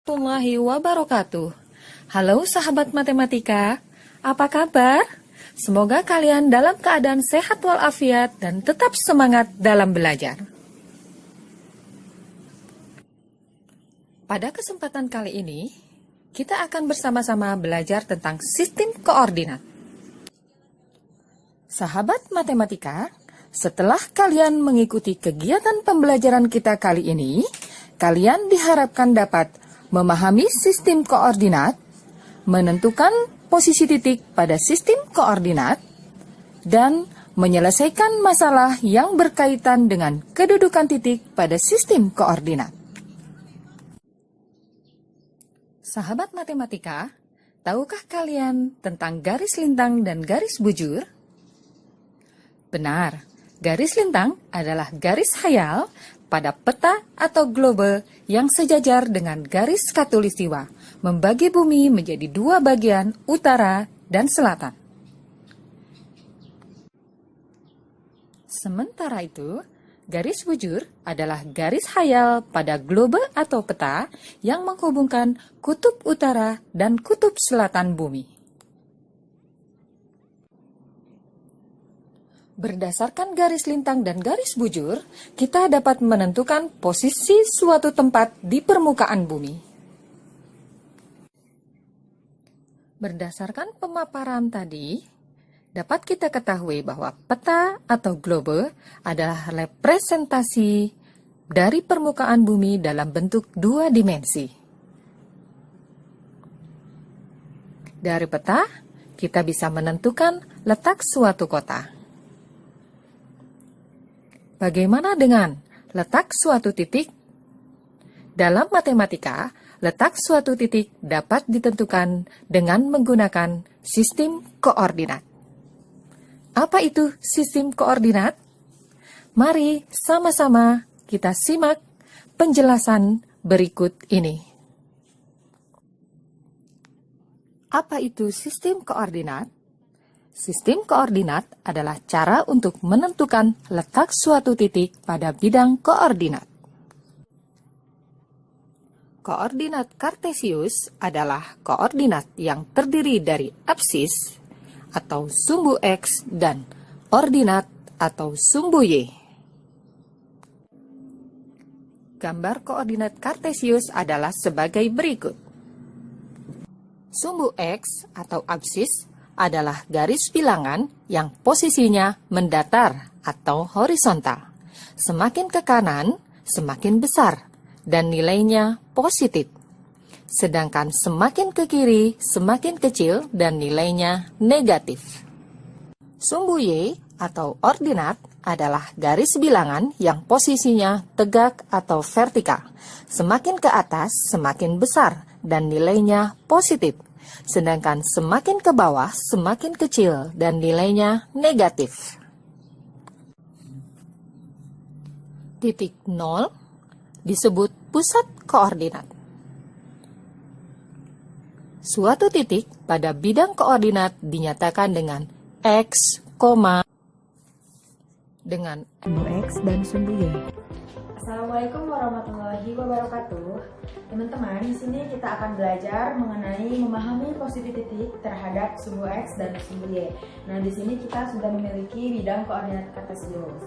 warahmatullahi wabarakatuh. Halo sahabat matematika, apa kabar? Semoga kalian dalam keadaan sehat walafiat dan tetap semangat dalam belajar. Pada kesempatan kali ini, kita akan bersama-sama belajar tentang sistem koordinat. Sahabat matematika, setelah kalian mengikuti kegiatan pembelajaran kita kali ini, kalian diharapkan dapat memahami sistem koordinat, menentukan posisi titik pada sistem koordinat, dan menyelesaikan masalah yang berkaitan dengan kedudukan titik pada sistem koordinat. Sahabat matematika, tahukah kalian tentang garis lintang dan garis bujur? Benar, garis lintang adalah garis khayal pada peta atau globe yang sejajar dengan garis khatulistiwa, membagi bumi menjadi dua bagian, utara dan selatan. Sementara itu, garis bujur adalah garis khayal pada globe atau peta yang menghubungkan kutub utara dan kutub selatan bumi. Berdasarkan garis lintang dan garis bujur, kita dapat menentukan posisi suatu tempat di permukaan bumi. Berdasarkan pemaparan tadi, dapat kita ketahui bahwa peta atau globe adalah representasi dari permukaan bumi dalam bentuk dua dimensi. Dari peta, kita bisa menentukan letak suatu kota. Bagaimana dengan letak suatu titik? Dalam matematika, letak suatu titik dapat ditentukan dengan menggunakan sistem koordinat. Apa itu sistem koordinat? Mari sama-sama kita simak penjelasan berikut ini. Apa itu sistem koordinat? Sistem koordinat adalah cara untuk menentukan letak suatu titik pada bidang koordinat. Koordinat Kartesius adalah koordinat yang terdiri dari absis atau sumbu X dan ordinat atau sumbu Y. Gambar koordinat Kartesius adalah sebagai berikut. Sumbu X atau absis adalah garis bilangan yang posisinya mendatar atau horizontal. Semakin ke kanan, semakin besar, dan nilainya positif. Sedangkan semakin ke kiri, semakin kecil, dan nilainya negatif. Sumbu Y atau ordinat adalah garis bilangan yang posisinya tegak atau vertikal. Semakin ke atas, semakin besar, dan nilainya positif. Sedangkan semakin ke bawah, semakin kecil dan nilainya negatif. Titik 0 disebut pusat koordinat. Suatu titik pada bidang koordinat dinyatakan dengan X, dengan sumbu X dan sumbu Y. Assalamualaikum warahmatullahi wabarakatuh. Teman-teman, di sini kita akan belajar mengenai memahami posisi titik terhadap sumbu X dan sumbu Y. Nah, di sini kita sudah memiliki bidang koordinat Kartesius.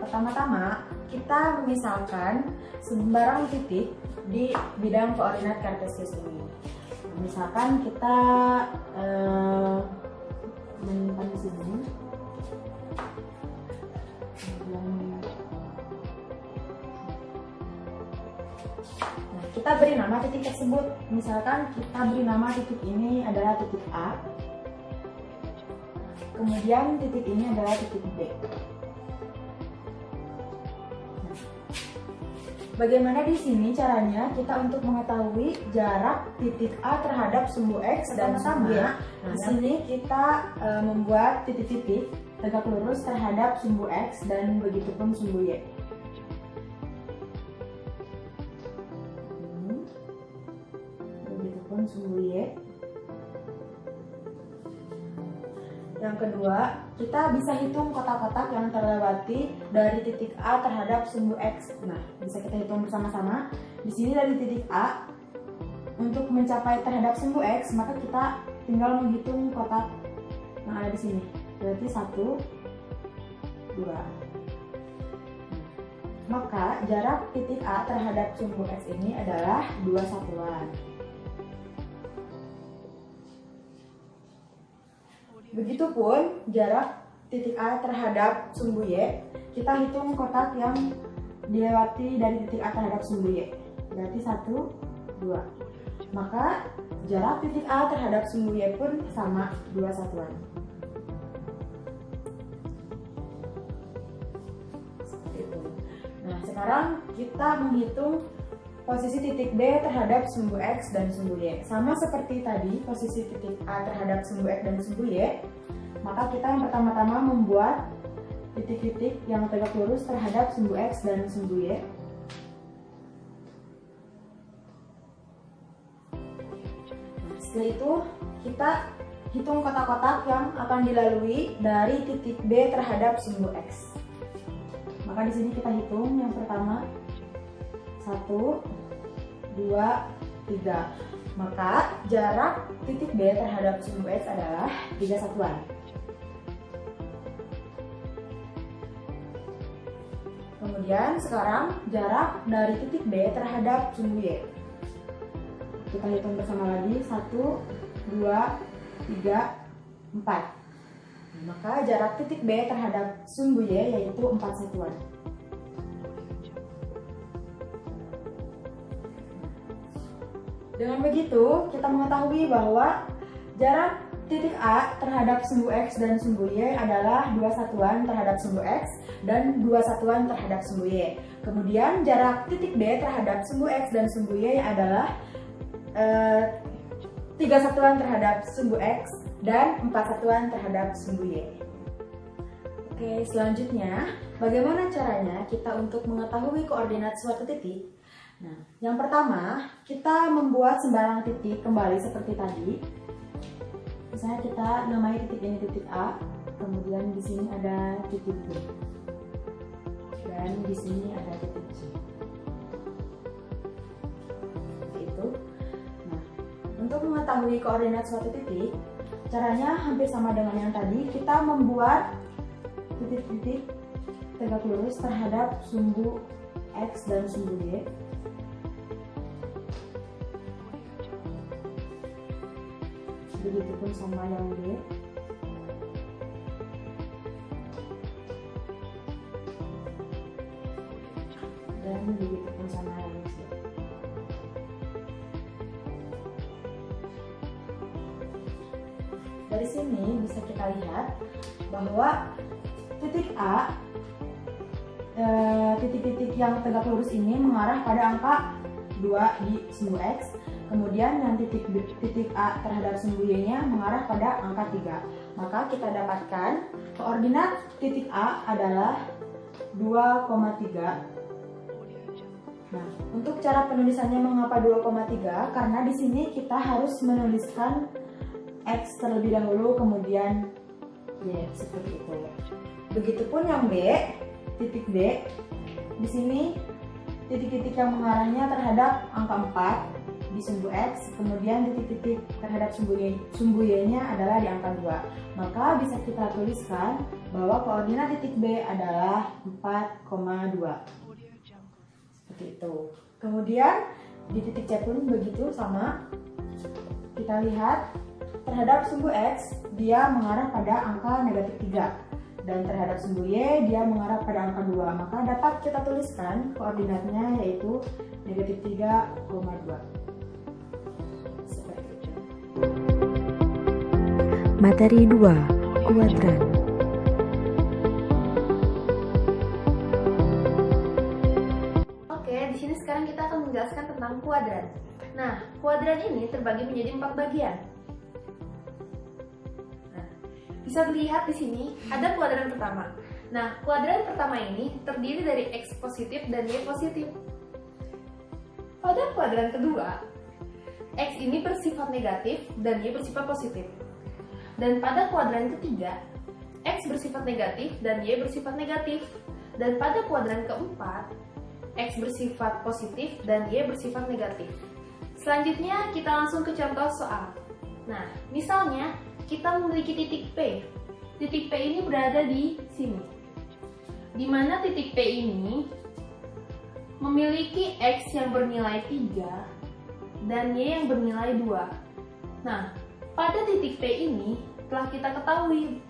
Pertama-tama, kita memisalkan sembarang titik di bidang koordinat Kartesius ini. Misalkan kita menyimpan di sini. Kita beri nama titik tersebut. Misalkan kita beri nama titik ini adalah titik A. Kemudian titik ini adalah titik B. Bagaimana di sini caranya kita untuk mengetahui jarak titik A terhadap sumbu X dan sumbu Y? Nah, di sini kita membuat titik-titik tegak lurus terhadap sumbu X dan begitupun sumbu Y. Begitupun sumbu Y. Yang kedua, kita bisa hitung kotak-kotak yang terlewati dari titik A terhadap sumbu X. Nah, bisa kita hitung bersama-sama. Di sini dari titik A untuk mencapai terhadap sumbu X, maka kita tinggal menghitung kotak yang ada di sini. Berarti 1, 2. Maka jarak titik A terhadap sumbu X ini adalah 2 satuan. Begitupun jarak titik A terhadap sumbu Y, kita hitung kotak yang dilewati dari titik A terhadap sumbu Y. Berarti 1, 2. Maka jarak titik A terhadap sumbu Y pun sama 2 satuan. Seperti itu. Nah, sekarang kita menghitung posisi titik B terhadap sumbu X dan sumbu Y. Sama seperti tadi, posisi titik A terhadap sumbu X dan sumbu Y, maka kita yang pertama-tama membuat titik-titik yang tegak lurus terhadap sumbu X dan sumbu Y. Setelah itu, kita hitung kotak-kotak yang akan dilalui dari titik B terhadap sumbu X. Maka di sini kita hitung yang pertama 1, 2, 3. Maka jarak titik B terhadap sumbu X adalah 3 satuan. Kemudian sekarang jarak dari titik B terhadap sumbu Y. Kita hitung bersama lagi 1, 2, 3, 4. Maka jarak titik B terhadap sumbu Y yaitu 4 satuan. Dengan begitu, kita mengetahui bahwa jarak titik A terhadap sumbu X dan sumbu Y adalah 2 satuan terhadap sumbu X dan 2 satuan terhadap sumbu Y. Kemudian jarak titik B terhadap sumbu X dan sumbu Y adalah 3 satuan terhadap sumbu X dan 4 satuan terhadap sumbu Y. Oke, selanjutnya bagaimana caranya kita untuk mengetahui koordinat suatu titik? Nah, yang pertama, kita membuat sembarang titik kembali seperti tadi. Misalnya kita namai titik ini titik A, kemudian di sini ada titik B, dan di sini ada titik C. Seperti itu. Nah, untuk mengetahui koordinat suatu titik, caranya hampir sama dengan yang tadi. Kita membuat titik-titik tegak lurus terhadap sumbu X dan sumbu Y. Begitupun sama yang B. Dan begitupun sama yang C. Dari sini bisa kita lihat bahwa titik A, titik-titik yang tegak lurus ini mengarah pada angka 2 di sumbu X. Kemudian yang titik A terhadap sumbu Y-nya mengarah pada angka 3. Maka kita dapatkan koordinat titik A adalah 2,3. Nah, untuk cara penulisannya mengapa 2,3? Karena di sini kita harus menuliskan X terlebih dahulu, kemudian Y, seperti itu. Begitupun yang B, titik B. Di sini titik-titik yang mengarahnya terhadap angka 4 di sumbu X, kemudian titik-titik terhadap sumbu Y-nya adalah di angka 2. Maka bisa kita tuliskan bahwa koordinat titik B adalah 4,2. Seperti itu. Kemudian di titik C pun begitu sama. Kita lihat terhadap sumbu X dia mengarah pada angka negatif 3. Dan terhadap sumbu Y dia mengarah pada angka 2. Maka dapat kita tuliskan koordinatnya yaitu negatif 3,2. Materi 2, kuadran. Oke, di sini sekarang kita akan menjelaskan tentang kuadran. Nah, kuadran ini terbagi menjadi 4 bagian. Nah, bisa dilihat di sini ada kuadran pertama. Nah, kuadran pertama ini terdiri dari X positif dan Y positif. Pada kuadran kedua, X ini bersifat negatif dan Y bersifat positif. Dan pada kuadran ketiga, X bersifat negatif dan Y bersifat negatif. Dan pada kuadran keempat, X bersifat positif dan Y bersifat negatif. Selanjutnya kita langsung ke contoh soal. Nah, misalnya kita memiliki titik P. Titik P ini berada di sini. Di mana titik P ini memiliki X yang bernilai 3 dan Y yang bernilai 2. Nah, pada titik P ini telah kita ketahui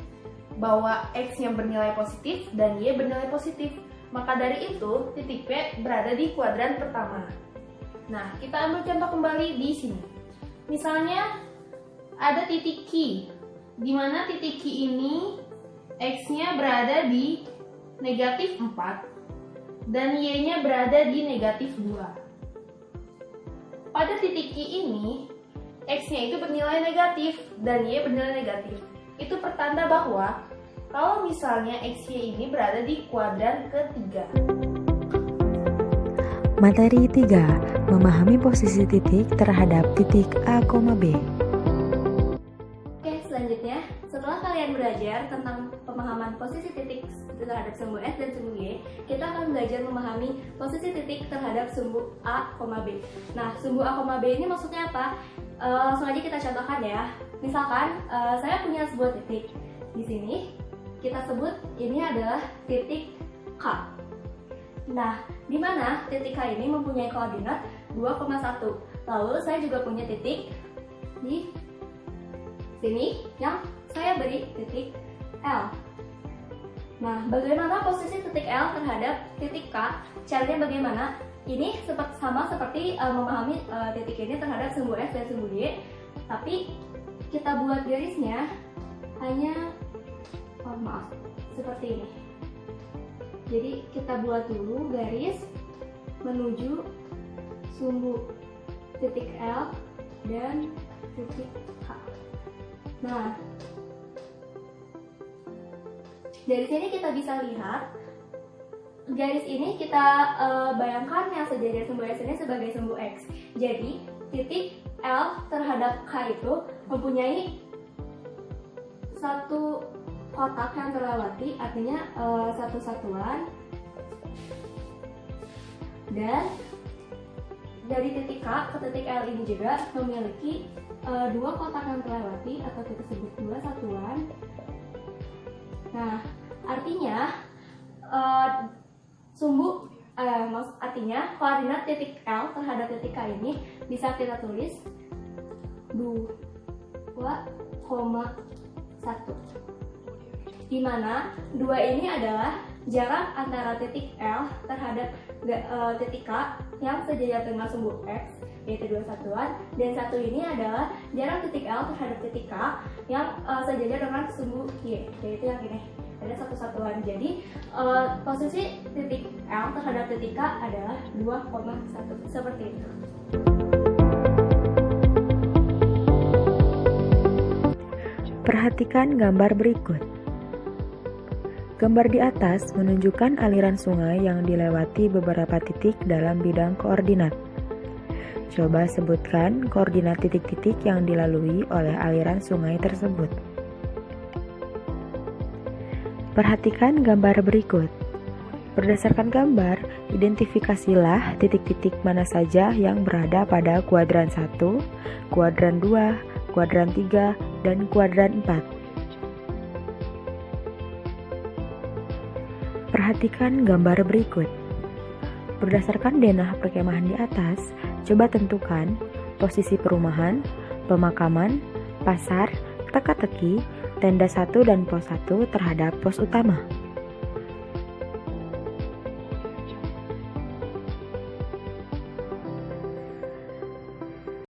bahwa X yang bernilai positif dan Y bernilai positif. Maka dari itu, titik P berada di kuadran pertama. Nah, kita ambil contoh kembali di sini. Misalnya, ada titik Q, di mana titik Q ini X-nya berada di negatif 4 dan Y-nya berada di negatif 2. Pada titik Q ini, X-nya itu bernilai negatif dan Y bernilai negatif. Itu pertanda bahwa kalau misalnya XY ini berada di kuadran ketiga. Materi 3. Memahami posisi titik terhadap titik A, B. Oke, selanjutnya, setelah kalian belajar tentang pemahaman posisi titik terhadap sumbu S dan sumbu Y, kita akan belajar memahami posisi titik terhadap sumbu A, B. Nah, sumbu A, B ini maksudnya apa? Langsung aja kita contohkan ya. Misalkan, saya punya sebuah titik. Di sini, kita sebut ini adalah titik K. Nah, di mana titik K ini mempunyai koordinat 2,1. Lalu saya juga punya titik di sini yang saya beri titik L. Nah, bagaimana posisi titik L terhadap titik K? Caranya bagaimana? Ini sama seperti memahami titik ini terhadap sumbu S dan sumbu Y, tapi kita buat garisnya hanya seperti ini. Jadi kita buat dulu garis menuju sumbu titik L dan titik K. Nah, dari sini kita bisa lihat garis ini kita bayangkan yang sejajar sumbu S ini sebagai sumbu X. Jadi titik L terhadap K itu mempunyai satu kotak yang terlewati, artinya satu satuan, dan dari titik K ke titik L ini juga memiliki dua kotak yang terlewati atau kita sebut dua satuan. Nah, artinya artinya koordinat titik L terhadap titik K ini bisa kita tulis 2,1, di mana 2 ini adalah jarak antara titik L terhadap titik K yang sejajar dengan sumbu X, yaitu 2 satuan, dan 1 ini adalah jarak titik L terhadap titik K yang sejajar dengan sumbu Y, yaitu yang ini, ada 1 satuan. Jadi posisi titik L terhadap titik K adalah 2,1, seperti itu. Perhatikan gambar berikut. Gambar di atas menunjukkan aliran sungai yang dilewati beberapa titik dalam bidang koordinat. Coba sebutkan koordinat titik-titik yang dilalui oleh aliran sungai tersebut. Perhatikan gambar berikut. Berdasarkan gambar, identifikasilah titik-titik mana saja yang berada pada kuadran 1, kuadran 2, kuadran 3, dan kuadran 4. Perhatikan gambar berikut. Berdasarkan denah perkemahan di atas, coba tentukan posisi perumahan, pemakaman, pasar, teka-teki, tenda 1 dan pos 1 terhadap pos utama.